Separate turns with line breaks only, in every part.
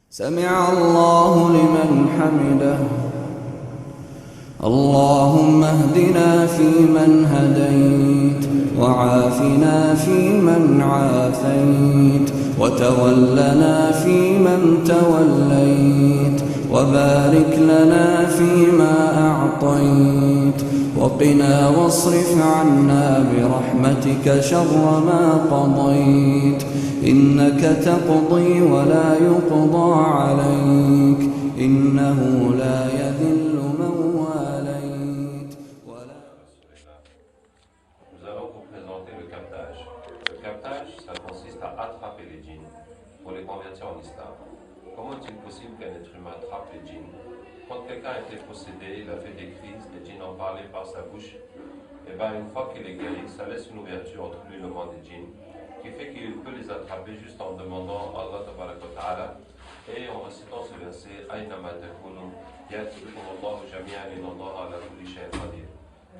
سمع الله لمن حمده اللهم اهدنا فيمن هديت وعافنا فيمن عافيت وتولنا فيمن توليت وبارك لنا فيما أعطيت وقنا واصرف عنا برحمتك شر ما قضيت إنك تقضي ولا يقضى عليك إنه لا يذل من واليت ولا.
Nous allons vous présenter le captage. Le captage, ça consiste à attraper les djinns pour les convertir en islam. Comment est-il possible qu'un être humain attrape les djinns? Quand quelqu'un a été possédé, il a fait des crises, les djinns en parlaient par sa bouche, et bien une fois qu'il est guéri, ça laisse une ouverture entre lui et le monde des djinns, qui fait qu'il peut les attraper juste en demandant à Allah Ta'ala et en récitant ce verset Aynama takunu ya'tikum Allahu jami'an inna Allaha ala kulli shay'in qadir,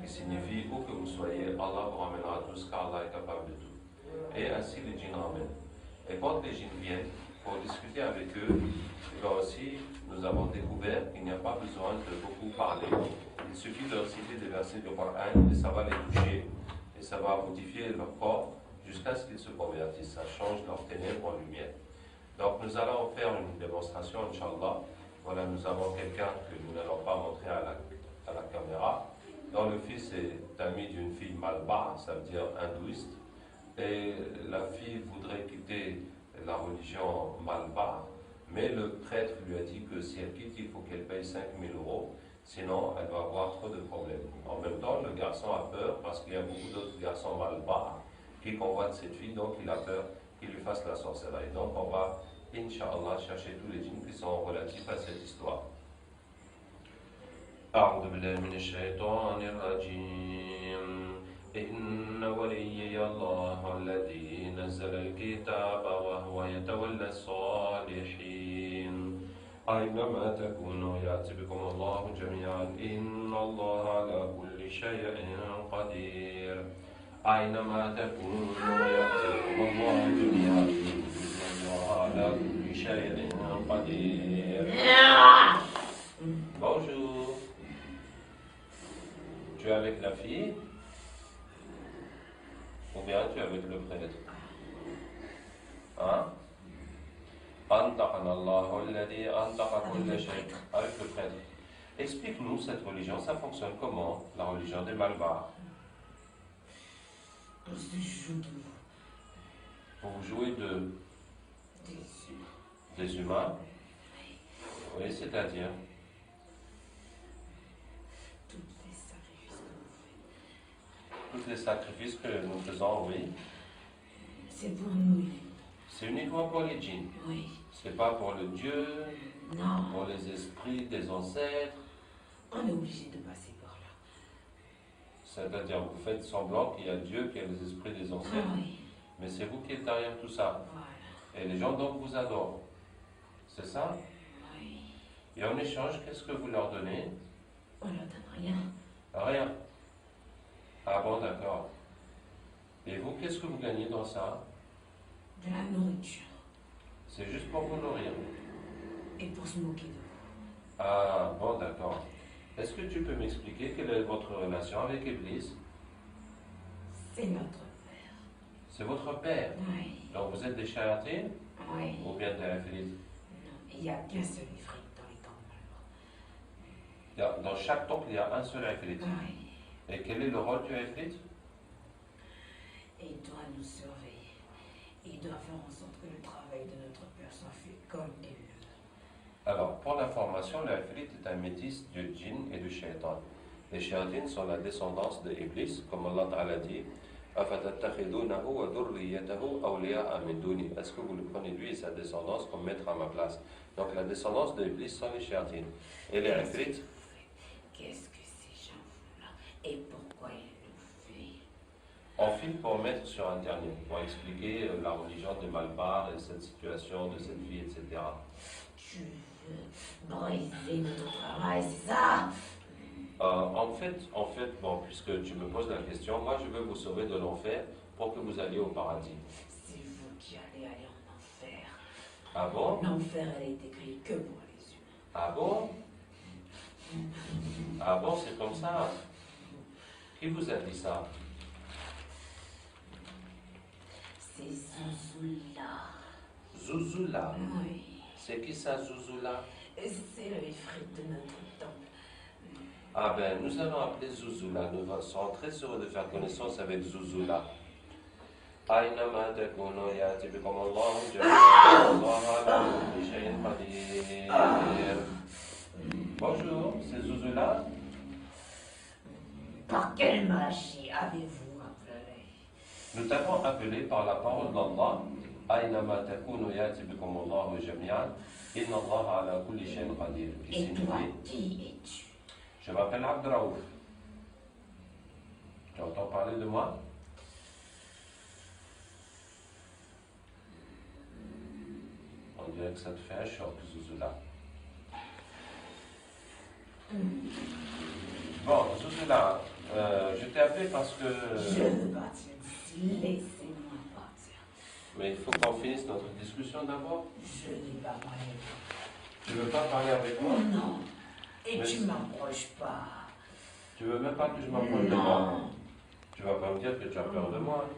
qui signifie où que vous soyez, Allah vous ramènera tous car Allah est capable de tout. Et ainsi les djinns ramènent. Et quand les djinns viennent pour discuter avec eux, là aussi nous avons découvert qu'il n'y a pas besoin de beaucoup parler. Il suffit de citer des versets du Coran et ça va les toucher et ça va modifier leur corps jusqu'à ce qu'ils se convertissent. Ça change leur ténèbres en lumière. Donc nous allons faire une démonstration, Inch'Allah. Voilà, nous avons quelqu'un que nous n'allons pas montrer à la caméra, dont le fils est ami d'une fille malbar, ça veut dire hindouiste. Et la fille voudrait quitter la religion malbar, mais le prêtre lui a dit que si elle quitte, il faut qu'elle paye 5 000 €, sinon elle va avoir trop de problèmes. En même temps, le garçon a peur parce qu'il y a beaucoup d'autres garçons malbar qui convoitent cette fille, donc il a peur qu'il lui fasse la sorcellerie. Donc on va, Inch'Allah, chercher tous les djinns qui sont relatifs à cette histoire. أعوذ بالله من الشيطان الرجيم إن وليي الله الذي نزل الكتاب وهو يتولى الصالحين أينما تكونوا يأتي بكم الله جميعا إن الله على كل شيء قدير أينما تكونوا يأتي بكم الله جميعا إن الله على كل شيء قدير. Bonjour. Tu es avec la fille ou bien tu es avec le prêtre? Hein? Avec le prêtre. Explique-nous cette religion, ça fonctionne comment? La religion des Malbars. Vous jouez des humains? Oui, c'est-à-dire? Tous les sacrifices que nous faisons, oui.
C'est pour nous.
C'est uniquement pour les djinns.
Oui.
C'est pas pour le Dieu,
Non.
pour les esprits des ancêtres.
On est obligé de passer par là.
C'est-à-dire, vous faites semblant qu'il y a Dieu, qu'il y a les esprits des ancêtres.
Ah oui.
Mais c'est vous qui êtes derrière tout ça.
Voilà.
Et les gens donc vous adorent. C'est ça?
Oui.
Et en échange, qu'est-ce que vous leur donnez?
On leur donne rien.
Rien. Ah bon, d'accord. Et vous, qu'est-ce que vous gagnez dans ça?
De la nourriture.
C'est juste pour vous nourrir.
Et pour se moquer de vous.
Ah bon, d'accord. Est-ce que tu peux m'expliquer quelle est votre relation avec Iblis?
C'est notre père.
C'est votre père.
Oui.
Donc vous êtes des shayatines
Oui.
ou bien des ifrites?
Non, il n'y a qu'un seul ifrit dans les temps malheureux.
Dans chaque temple, il y a un seul ifrit.
Oui.
Et quel est le rôle du ifrit?
Et il doit nous surveiller. Il doit faire en sorte que le travail de notre père soit fait comme il le veut.
Alors, pour l'information, l'ifrit est un métis du djinn et du shaitan. Les shayatines sont la descendance de Iblis, comme Allah Ta'ala dit. Est-ce que vous le prenez lui et sa descendance comme maître à ma place? Donc la descendance de Iblis sont les shayatines. Et les ifrit?
Qu'est-ce que ces gens font là? Et pourquoi ils le font?
On filme pour mettre sur Internet, pour expliquer la religion des Malbars et cette situation de cette vie, etc.
Tu veux briser notre travail, c'est ça?
En fait, bon, puisque tu me poses la question, moi je veux vous sauver de l'enfer pour que vous alliez au paradis.
C'est vous qui allez aller en enfer.
Ah bon?
L'enfer, elle est écrite que pour les humains.
Ah bon? Ah bon, c'est comme ça? Qui vous a dit ça?
C'est Zouzoula.
Zouzoula.
Oui.
C'est qui ça, Zouzoula?
C'est le ifrit de notre temple.
Ah ben, nous allons appeler Zouzoula. Nous serons très heureux de faire connaissance avec Zouzoula. أينما تكونوا يأتي بكم الله جميعا الله على كل شيء قدير. Bonjour, c'est Zouzoula.
Par quelle magie avez-vous appelé?
Nous t'avons appelé par la parole d'Allah. أينما تكونوا يأتي بكم الله جميعا إن الله على كل شيء قدير. Qui
Et toi,
signifie,
qui es-tu?
je m'appelle Abdraouf. Tu entends parler de moi? On dirait que ça te fait un choc, Zouzoula. Bon, Zouzoula, je t'ai appelé parce que...
Je veux partir d'ici. Laissez-moi partir.
Mais il faut qu'on finisse notre discussion d'abord.
Je n'ai pas parlé.
Tu veux pas parler avec moi?
Non. Et
Mais
tu m'approches pas.
Tu veux même pas que je m'approche de moi? Tu vas pas me dire que tu as peur de moi?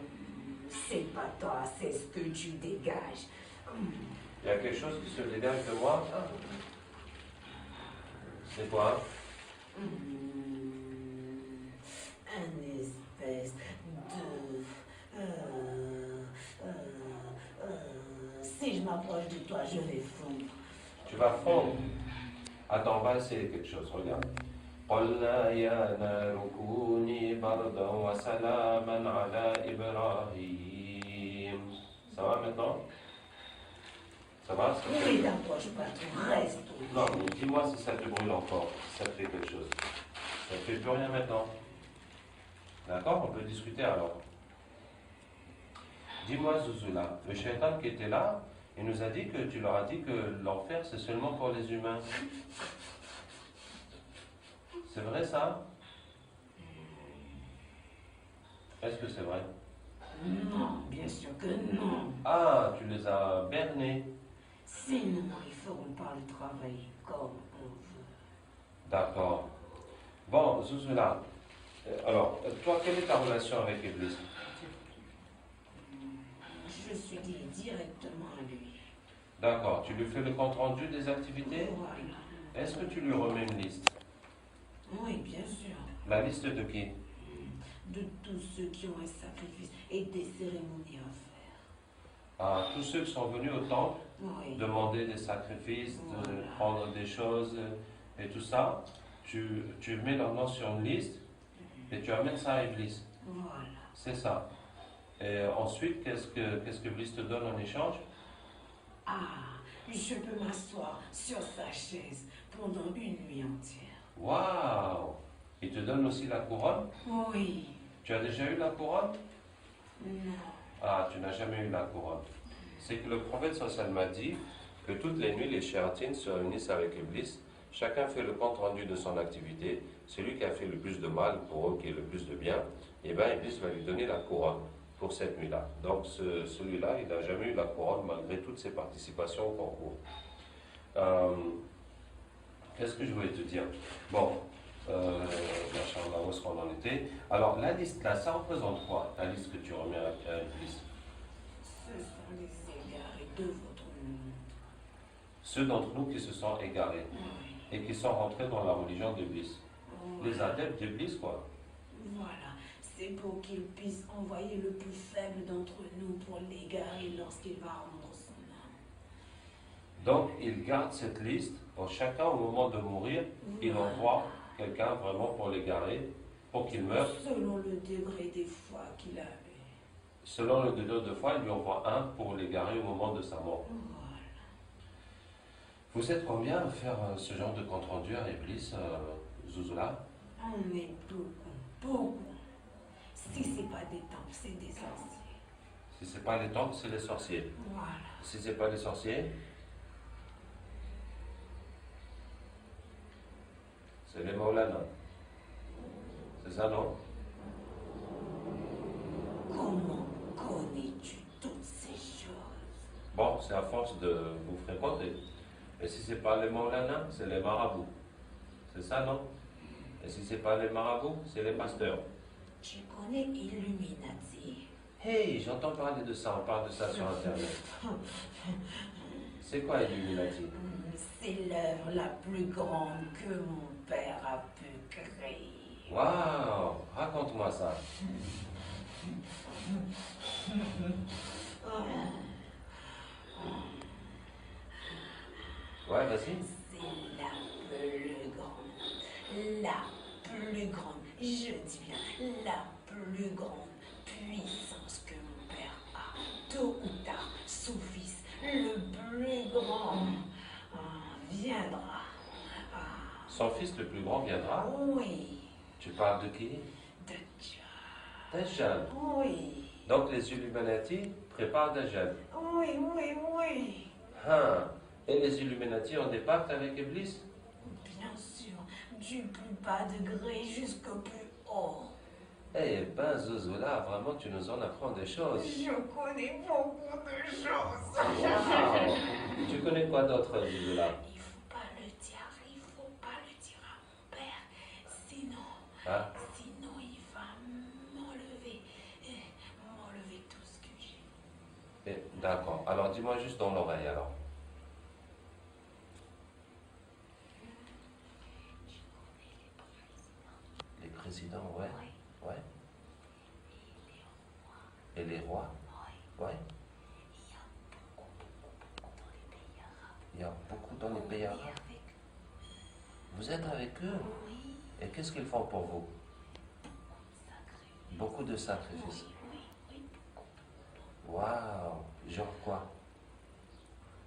C'est pas toi, c'est ce que tu dégages.
Il y a quelque chose qui se dégage de moi? C'est quoi?
Un espèce de... Si je m'approche de toi, je vais fondre.
Tu vas fondre. Attends, on va essayer quelque chose, regarde. قلنا يا نار كوني بردا وسلاما على إبراهيم. Ça va maintenant? Ça va? Ça fait-
Ne t'approche pas, tu restes.
Non, mais dis-moi si ça te brûle encore, si ça te fait quelque chose. Ça ne fait plus rien maintenant. D'accord? On peut discuter alors. Dis-moi, Zouzoula, le shaitan qui était là, il nous a dit que tu leur as dit que l'enfer c'est seulement pour les humains. C'est vrai ça? Est-ce que c'est vrai?
Non, bien sûr que non.
Ah, tu les as bernés.
Sinon, ils feront pas le travail comme on veut.
D'accord. Bon, Zouzoula, alors, toi, quelle est ta relation avec Iblis?
Je suis liée directement à lui.
D'accord, tu lui fais le compte rendu des activités?
Voilà.
Est-ce que tu lui remets une liste?
Oui, bien sûr.
La liste de qui?
De tous ceux qui ont un sacrifice et des cérémonies à faire.
À tous ceux qui sont venus au temple,
Oui.
demander des sacrifices, de
Voilà.
prendre des choses et tout ça, tu mets leur nom sur une liste et tu amènes ça à Iblis.
Voilà.
C'est ça. Et ensuite, qu'est-ce que Iblis te donne en échange?
Ah, je peux m'asseoir sur sa chaise pendant une nuit entière.
Waouh! Il te donne aussi la couronne?
Oui.
Tu as déjà eu la couronne?
Non.
Ah, tu n'as jamais eu la couronne. C'est que le prophète sallallahu m'a dit que toutes les nuits, les shéatines se réunissent avec Iblis. Chacun fait le compte rendu de son activité. Celui qui a fait le plus de mal pour eux, qui est le plus de bien, et bien Iblis va lui donner la couronne pour cette nuit-là. Donc celui-là, il n'a jamais eu la couronne malgré toutes ses participations au concours. Qu'est-ce que je voulais te dire? Bon, machallah, où est-ce qu'on en était? Alors, la liste là, ça représente quoi? La liste que tu remets à Iblis?
Ce sont les égarés de votre monde.
Ceux d'entre nous qui se sont égarés
Oui.
et qui sont rentrés dans la religion d'Iblis. Les
Voilà.
adeptes d'Iblis, quoi.
Voilà. C'est pour qu'il puisse envoyer le plus faible d'entre nous pour l'égarer lorsqu'il va rendre son âme.
Donc, il garde cette liste pour chacun au moment de mourir. Il
Voilà.
envoie quelqu'un vraiment pour l'égarer, pour qu'il meure.
Selon le degré des foi qu'il a eu.
Selon le degré de foi, il lui envoie un pour l'égarer au moment de sa mort.
Voilà.
Vous êtes combien à faire ce genre de compte rendu à Iblis, Zouzoula?
On est beaucoup, beaucoup. Si c'est pas des temples, c'est des sorciers.
Si c'est pas les temples, c'est les sorciers.
Voilà.
Si c'est pas les sorciers, c'est les Maulana. C'est ça, non?
Comment connais-tu toutes ces choses?
Bon, D'accord, c'est à force de vous fréquenter. Et si c'est pas les Maulana, c'est les marabouts. C'est ça, non? Et si c'est pas les marabouts, c'est les pasteurs.
Tu connais Illuminati?
Hey, j'entends parler de ça, on parle de ça sur Internet. C'est quoi Illuminati?
C'est l'œuvre la plus grande que mon père a pu créer.
Waouh, raconte-moi ça. Ouais, vas-y.
C'est la plus grande, je dis bien, la plus grande puissance que mon père a. Tôt ou tard, son fils, le plus grand, viendra.
Son fils le plus grand viendra?
Oui,
Tu parles de qui?
de Dieu.
Dajjal.
Oui,
Donc les Illuminati préparent Dajjal.
oui, oui, oui.
Hein. Et les Illuminati ont des pactes avec Iblis?
Bien sûr, du plus bas degré jusqu'au plus haut.
Eh ben, Zozola, vraiment, tu nous en apprends des choses.
Je connais beaucoup de choses.
Wow. Tu connais quoi d'autre, Zozola?
Il faut pas le dire à mon père,
Hein?
sinon il va m'enlever tout ce que j'ai.
D'accord. Alors, dis-moi juste dans l'oreille, alors. Les présidents, ouais.
Oui,
Ouais. Et les rois?
oui.
Ouais. Il y a beaucoup dans les pays arabes.
Avec
Vous êtes avec eux?
oui,
Et qu'est-ce qu'ils font pour vous?
sacré.
Beaucoup de sacrifices.
Oui.
Waouh! Genre quoi?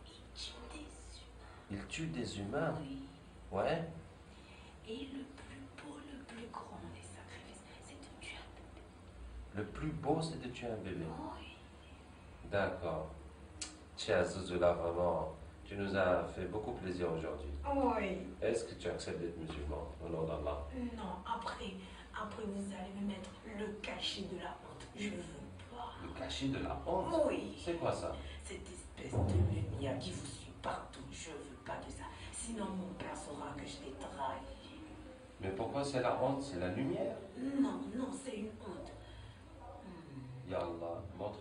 Il tue des humains.
Ils tuent des humains?
Oui.
Ouais.
Et le plus beau, le plus grand des sacrifices, c'est de tuer un bébé.
Le plus beau, c'est de tuer un bébé.
Oui.
D'accord. Tiens, Zozola, vraiment, tu nous as fait beaucoup plaisir aujourd'hui.
Oui.
Est-ce que tu acceptes d'être musulman au nom d'Allah?
Non, après vous allez me mettre le cachet de la honte. Je veux pas.
Le cachet de la honte?
Oui.
C'est quoi ça?
Cette espèce de lumière qui vous suit partout, je veux pas de ça. Sinon mon père saura que je l'ai trahi.
Mais pourquoi c'est la honte? C'est la lumière?
Non, c'est une honte.
Ya Allah, montre